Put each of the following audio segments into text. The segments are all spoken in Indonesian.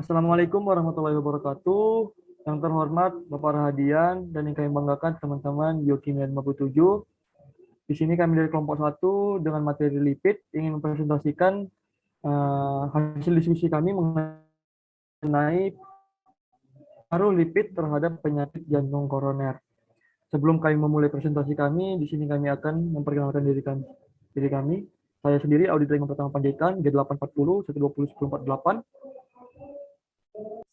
Assalamualaikum warahmatullahi wabarakatuh. Yang terhormat Bapak Rahadian dan yang kami banggakan teman-teman Biokimia 57. Di sini kami dari kelompok 1 dengan materi lipid ingin mempresentasikan hasil diskusi kami mengenai pengaruh lipid terhadap penyakit jantung koroner. Sebelum kami memulai presentasi kami, di sini kami akan memperkenalkan diri kami. Saya sendiri Auditor yang pertama Panjaitan G840 120 1048.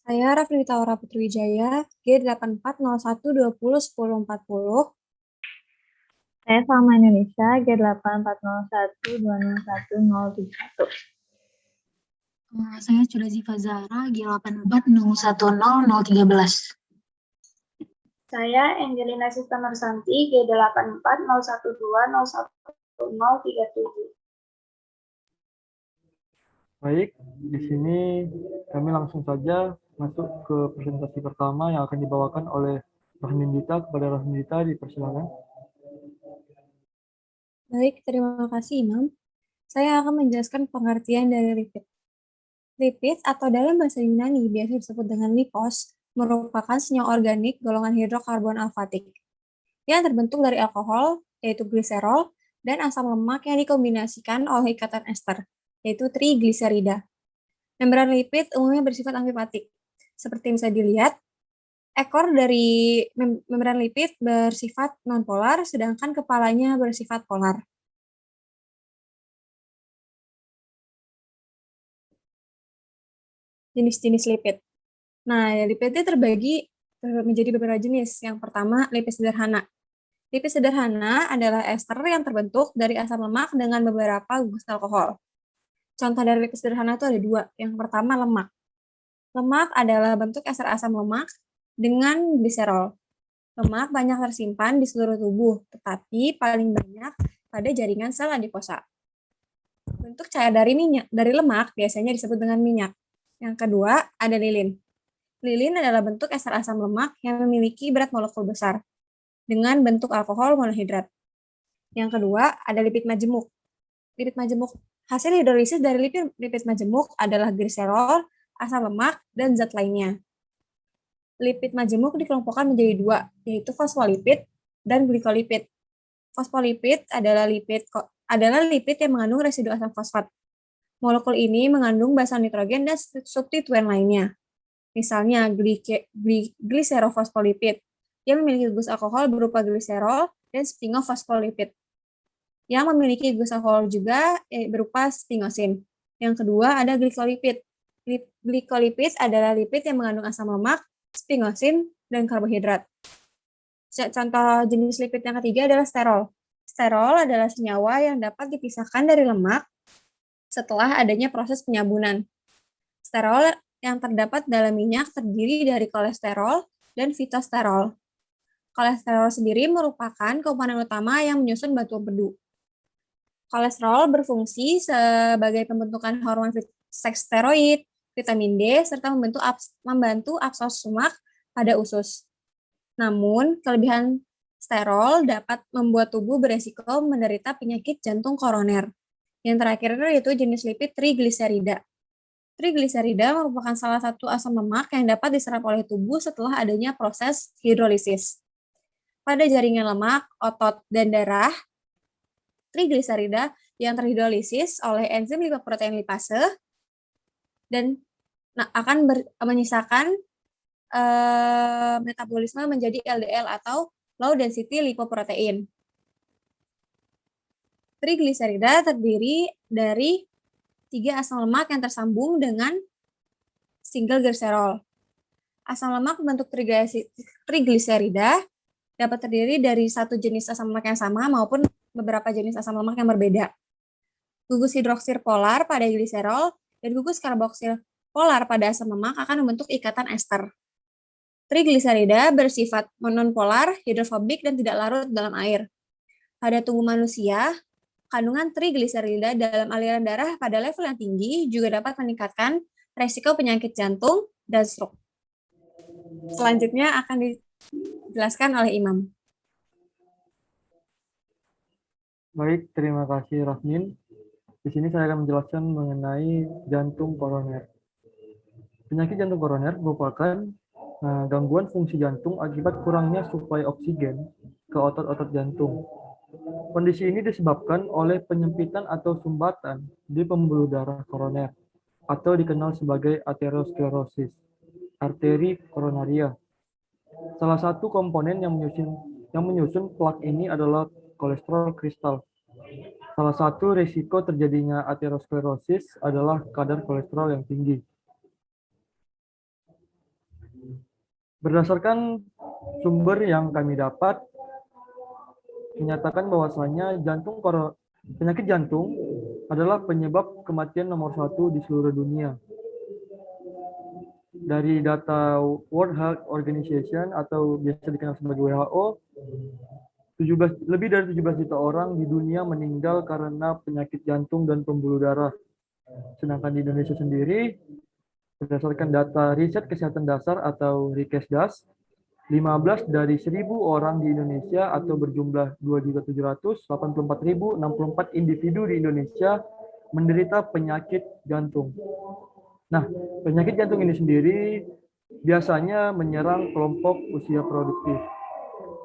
Saya Raffi Taura Putriwijaya, G8401201040. Saya Salma Indonesia, G8401201071. Saya Culazifa Zahra, G84010013. Saya Angelina Sista Nursanti, G8401201037. Baik, di sini kami langsung saja masuk ke presentasi pertama yang akan dibawakan oleh Rahmindita. Kepada Rahmindita, dipersilakan. Baik, terima kasih Imam. Saya akan menjelaskan pengertian dari lipid. Lipid atau dalam bahasa Yunani biasa disebut dengan lipos, merupakan senyawa organik golongan hidrokarbon alfatik yang terbentuk dari alkohol, yaitu gliserol, dan asam lemak yang dikombinasikan oleh ikatan ester, yaitu trigliserida. Membran lipid umumnya bersifat amfipatik. Seperti bisa dilihat, ekor dari membran lipid bersifat nonpolar, sedangkan kepalanya bersifat polar. Jenis-jenis lipid. Nah, lipid itu terbagi menjadi beberapa jenis. Yang pertama, lipid sederhana. Lipid sederhana adalah ester yang terbentuk dari asam lemak dengan beberapa gugus alkohol. Contoh dari lipid sederhana itu ada dua. Yang pertama, lemak. Lemak adalah bentuk ester asam lemak dengan gliserol. Lemak banyak tersimpan di seluruh tubuh, tetapi paling banyak pada jaringan sel adiposa. Bentuk cair dari lemak biasanya disebut dengan minyak. Yang kedua, ada lilin. Lilin adalah bentuk ester asam lemak yang memiliki berat molekul besar dengan bentuk alkohol monohidrat. Yang kedua, ada lipid majemuk. Lipid majemuk, hasil hidrolisis dari lipid majemuk adalah gliserol, asam lemak, dan zat lainnya. Lipid majemuk dikelompokkan menjadi dua, yaitu fosfolipid dan glikolipid. Fosfolipid adalah lipid yang mengandung residu asam fosfat. Molekul ini mengandung basa nitrogen dan substituen lainnya. Misalnya gliserofosfolipid yang memiliki gugus alkohol berupa gliserol dan sphingofosfolipid yang memiliki gugus alkohol juga berupa sphingosine. Yang kedua ada glikolipid. Glikolipid adalah lipid yang mengandung asam lemak, sphingosine, dan karbohidrat. Contoh jenis lipid yang ketiga adalah sterol. Sterol adalah senyawa yang dapat dipisahkan dari lemak setelah adanya proses penyabunan. Sterol yang terdapat dalam minyak terdiri dari kolesterol dan fitosterol. Kolesterol sendiri merupakan komponen utama yang menyusun batu empedu. Kolesterol berfungsi sebagai pembentukan hormon seks steroid, vitamin D, serta membantu absorpsi semak pada usus. Namun, kelebihan sterol dapat membuat tubuh beresiko menderita penyakit jantung koroner. Yang terakhir yaitu jenis lipid trigliserida. Trigliserida merupakan salah satu asam lemak yang dapat diserap oleh tubuh setelah adanya proses hidrolisis. Pada jaringan lemak, otot, dan darah, trigliserida yang terhidrolisis oleh enzim lipoprotein lipase dan akan menyisakan metabolisme menjadi LDL atau low density lipoprotein. Trigliserida terdiri dari 3 asam lemak yang tersambung dengan single glycerol. Asam lemak bentuk trigliserida dapat terdiri dari satu jenis asam lemak yang sama maupun beberapa jenis asam lemak yang berbeda. Gugus hidroksil polar pada gliserol dan gugus karboksil polar pada asam lemak akan membentuk ikatan ester. Trigliserida bersifat nonpolar, hidrofobik, dan tidak larut dalam air. Pada tubuh manusia, kandungan trigliserida dalam aliran darah pada level yang tinggi juga dapat meningkatkan resiko penyakit jantung dan stroke. Selanjutnya akan dijelaskan oleh Imam. Baik, terima kasih Rahmin. Di sini saya akan menjelaskan mengenai jantung koroner. Penyakit jantung koroner merupakan gangguan fungsi jantung akibat kurangnya suplai oksigen ke otot-otot jantung. Kondisi ini disebabkan oleh penyempitan atau sumbatan di pembuluh darah koroner atau dikenal sebagai aterosklerosis, arteri koronaria. Salah satu komponen yang menyusun plak ini adalah kolesterol kristal. Salah satu risiko terjadinya aterosklerosis adalah kadar kolesterol yang tinggi. Berdasarkan sumber yang kami dapat, menyatakan bahwasanya penyakit jantung adalah penyebab kematian nomor 1 di seluruh dunia. Dari data World Health Organization atau biasa dikenal sebagai WHO, lebih dari 17 juta orang di dunia meninggal karena penyakit jantung dan pembuluh darah. Sedangkan di Indonesia sendiri, berdasarkan data Riset Kesehatan Dasar atau Rikesdas, 15 dari 1.000 orang di Indonesia atau berjumlah 2.784.064 individu di Indonesia menderita penyakit jantung. Nah, penyakit jantung ini sendiri biasanya menyerang kelompok usia produktif.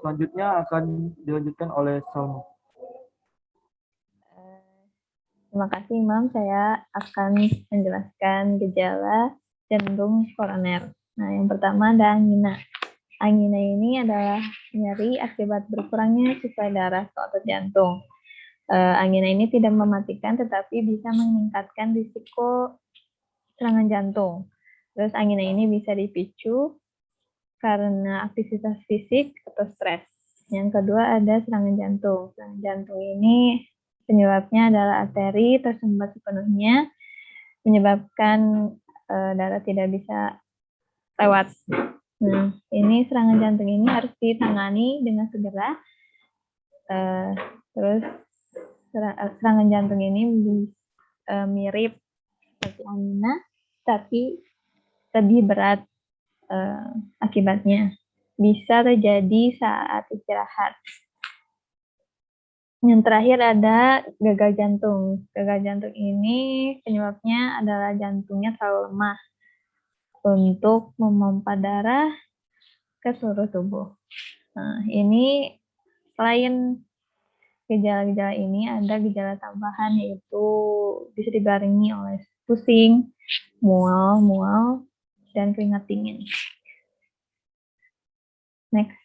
Selanjutnya akan dilanjutkan oleh Salma. Terima kasih, Imam. Saya akan menjelaskan gejala jantung koroner. Nah, yang pertama ada angina. Angina ini adalah nyeri akibat berkurangnya suplai darah ke otot jantung. Angina ini tidak mematikan, tetapi bisa meningkatkan risiko serangan jantung. Terus angina ini bisa dipicu karena aktivitas fisik atau stres. Yang kedua ada serangan jantung. Serangan jantung ini penyebabnya adalah arteri tersumbat sepenuhnya, menyebabkan darah tidak bisa lewat. Nah, ini serangan jantung ini harus ditangani dengan segera. Terus serangan jantung ini mirip seperti angina, tapi lebih berat akibatnya. Bisa terjadi saat istirahat. Yang terakhir ada gagal jantung. Gagal jantung ini penyebabnya adalah jantungnya terlalu lemah untuk memompa darah ke seluruh tubuh. Nah, ini selain gejala-gejala ini ada gejala tambahan yaitu bisa dibarengi oleh pusing, mual, dan keringat dingin. Next.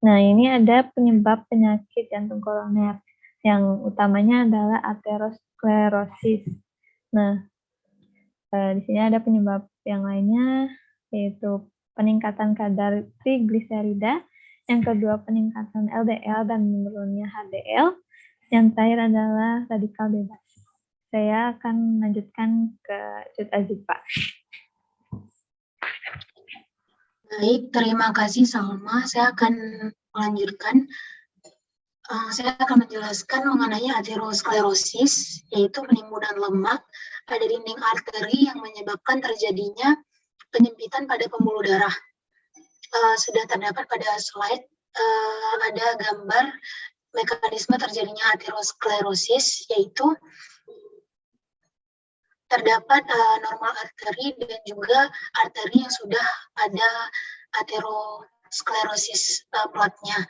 Nah, ini ada penyebab penyakit jantung koroner. Yang utamanya adalah aterosklerosis. Nah, di sini ada penyebab yang lainnya, yaitu peningkatan kadar trigliserida. Yang kedua, peningkatan LDL dan menurunnya HDL. Yang terakhir adalah radikal bebas. Saya akan melanjutkan ke Cud Azifa. Baik, terima kasih Salma. Saya akan melanjutkan. Saya akan menjelaskan mengenai aterosklerosis, yaitu penimbunan lemak pada dinding arteri yang menyebabkan terjadinya penyempitan pada pembuluh darah. Sudah terdapat pada slide, ada gambar mekanisme terjadinya aterosklerosis, yaitu terdapat normal arteri dan juga arteri yang sudah ada aterosklerosis plaknya.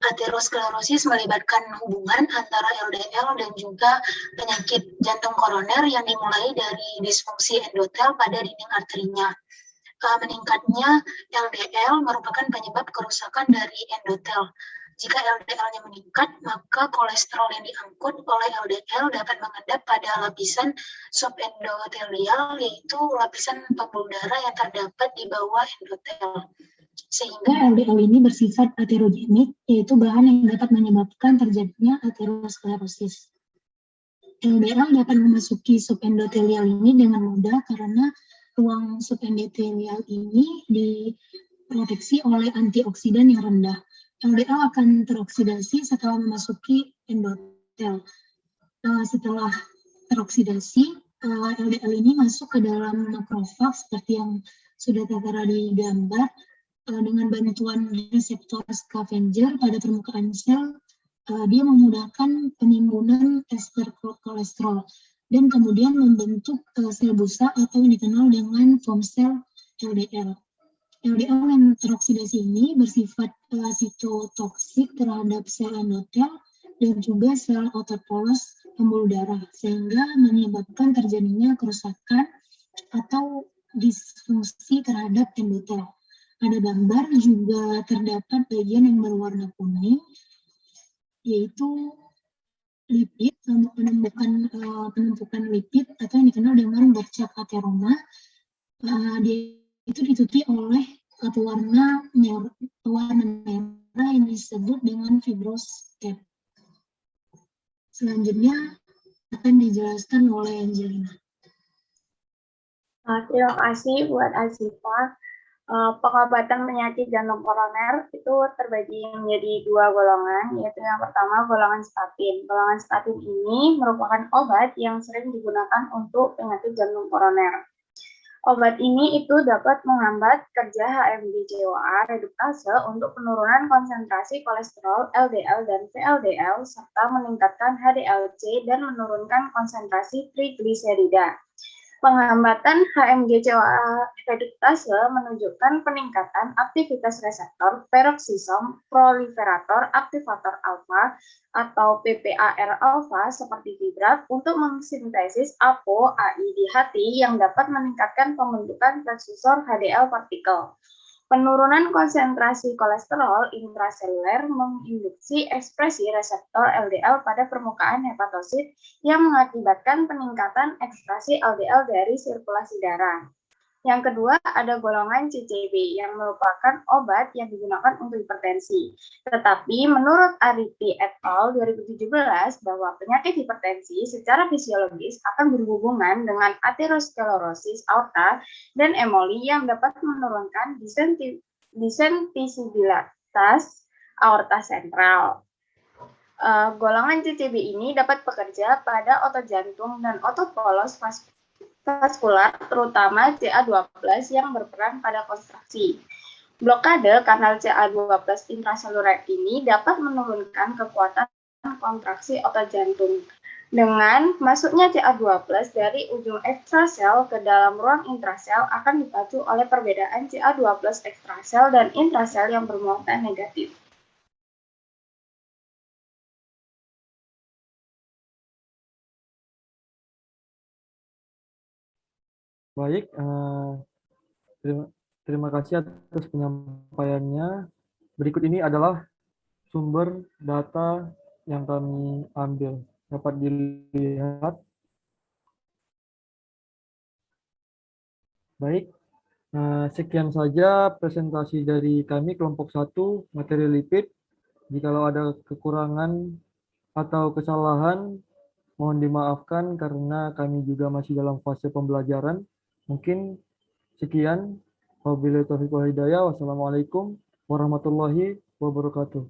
Aterosklerosis melibatkan hubungan antara LDL dan juga penyakit jantung koroner yang dimulai dari disfungsi endotel pada dinding arterinya. Meningkatnya LDL merupakan penyebab kerusakan dari endotel. Jika LDL-nya meningkat, maka kolesterol yang diangkut oleh LDL dapat mengendap pada lapisan subendotelial, yaitu lapisan pembuluh darah yang terdapat di bawah endotel. Sehingga LDL ini bersifat aterogenik, yaitu bahan yang dapat menyebabkan terjadinya aterosklerosis. LDL dapat memasuki subendotelial ini dengan mudah karena ruang subendotelial ini diproteksi oleh antioksidan yang rendah. LDL akan teroksidasi setelah memasuki endotel. Setelah teroksidasi, LDL ini masuk ke dalam makrofag seperti yang sudah tertera di gambar. Dengan bantuan reseptor scavenger pada permukaan sel, dia memudahkan penimbunan ester kolesterol. dan kemudian membentuk sel busa atau yang dikenal dengan foam cell LDL. LDL yang teroksidasi ini bersifat sitotoksik terhadap sel endotel dan juga sel otot polos pembuluh darah, sehingga menyebabkan terjadinya kerusakan atau disfungsi terhadap endotel. Pada gambar juga terdapat bagian yang berwarna kuning, yaitu lipid, penumpukan lipid atau yang dikenal dengan bercak ateroma. Itu ditutupi oleh pewarna merah yang disebut dengan fibroscape. Selanjutnya akan dijelaskan oleh Angelina. Terima kasih buat Azifa. Pengobatan penyakit jantung koroner itu terbagi menjadi dua golongan, yaitu yang pertama golongan statin. Golongan statin ini merupakan obat yang sering digunakan untuk penyakit jantung koroner. Obat ini itu dapat menghambat kerja HMG-CoA reduktase untuk penurunan konsentrasi kolesterol LDL dan VLDL serta meningkatkan HDL-C dan menurunkan konsentrasi trigliserida. Penghambatan HMG-CoA reduktase menunjukkan peningkatan aktivitas reseptor peroksisom proliferator aktivator alfa atau PPAR alfa seperti fibrat untuk mensintesis ApoAI di hati yang dapat meningkatkan pembentukan prekusor HDL partikel. Penurunan konsentrasi kolesterol intraseluler menginduksi ekspresi reseptor LDL pada permukaan hepatosit yang mengakibatkan peningkatan ekstrasi LDL dari sirkulasi darah. Yang kedua, ada golongan CCB yang merupakan obat yang digunakan untuk hipertensi. Tetapi menurut Ariti et al. 2017 bahwa penyakit hipertensi secara fisiologis akan berhubungan dengan aterosklerosis aorta dan emoli yang dapat menurunkan disentisibilitas aorta sentral. Golongan CCB ini dapat bekerja pada otot jantung dan otot polos vaskular, terutama CA12 yang berperan pada kontraksi. Blokade kanal CA12 intraseluler ini dapat menurunkan kekuatan kontraksi otot jantung. Dengan masuknya CA12 dari ujung ekstrasel ke dalam ruang intrasel akan dipacu oleh perbedaan CA12 ekstrasel dan intrasel yang bermuatan negatif. Baik, terima kasih atas penyampaiannya. Berikut ini adalah sumber data yang kami ambil. Dapat dilihat. Baik, sekian saja presentasi dari kami kelompok 1 materi lipid. Jikalau ada kekurangan atau kesalahan, mohon dimaafkan karena kami juga masih dalam fase pembelajaran. Mungkin sekian. Wabillahi taufiq wal hidayah. Wassalamualaikum warahmatullahi wabarakatuh.